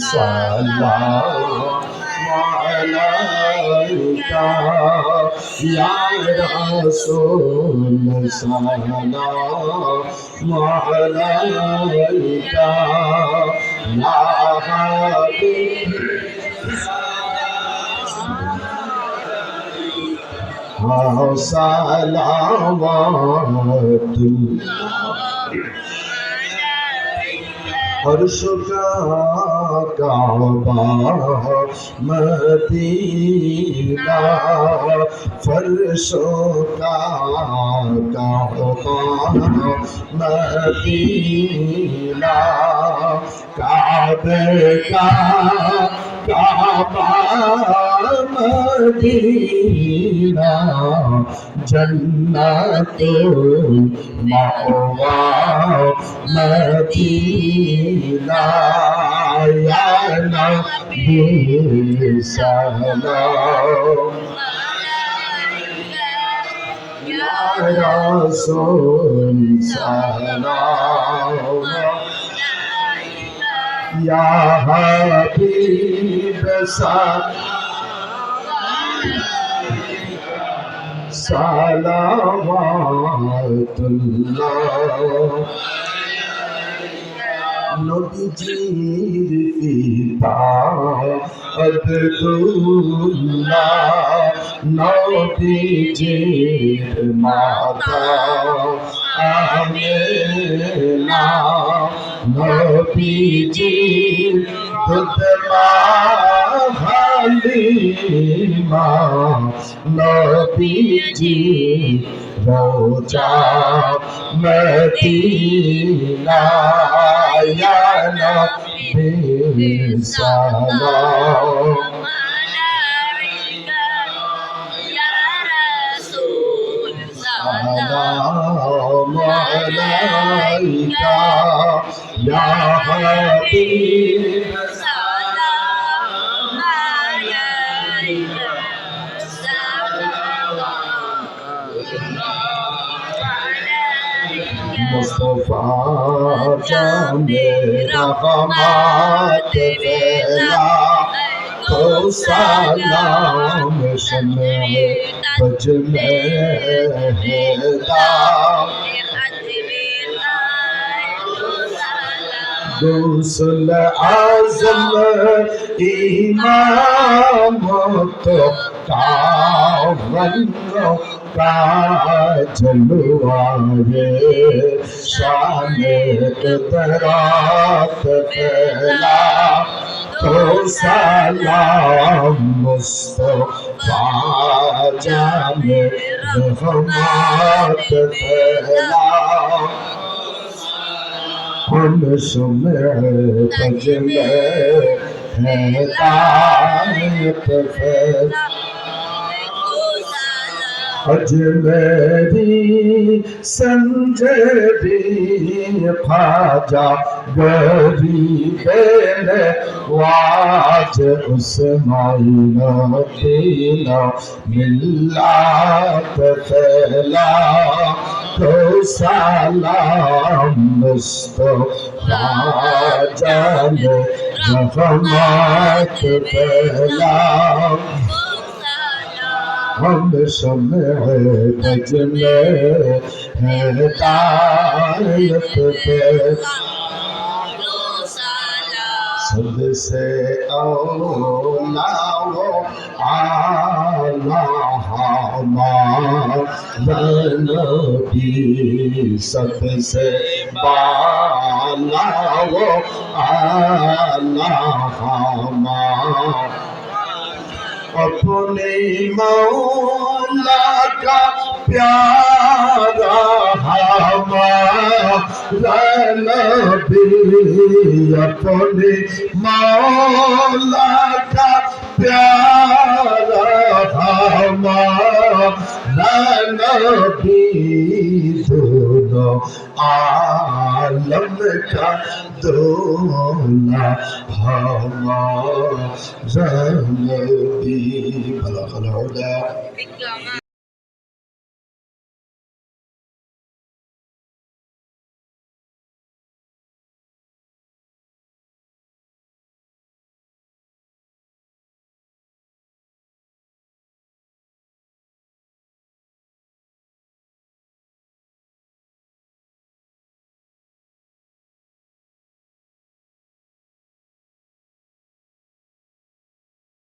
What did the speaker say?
सलाम अलैका या रसूल सलाम अलैका या हबीब सलावतुल्लाह अर्श का काबा मदीना फर्शों का काबा मदीना काबे का काबा मदीना जन्नतुल मअवा मदीना या नबी सलाम या रसूल सलाम या हबीब सलावतुल्लाह নবীজির পিতা আব্দুল্লাহ নবীজির মাতা আমেনা নবীজির দুধমা হালিমা নবীজির রোজা মদিনা या नबी सलाम अलैका या रसूल सलाम अलैका या हबीब सलाम अलैका मुस्तफा जाने रहमत वेला तो सलाम शमे बज में हेदा गुस्ल आज़म इमाम तो कावलो का जलवाए शाने तरात फैला तो सलाम मुस्तफा जाने रहमत फैला हम सुमे बजले हैदायत फैला अजमेरी संजरी ख्वाजा गरीब ने वाज उस्माइना दीना मिल्लत फैला तो सलाम मुस्तफा जाने रहमत फैला हम समय बजले हैदायत पे सबसे औला वो आला हमारा नबी सबसे बाला वो आला हमारा अपने मौला का प्यारा हमारा नबी अपने मौला का प्यारा हमारा नबी दोनों आलम का दोना हमारा नबी बलगल हुदा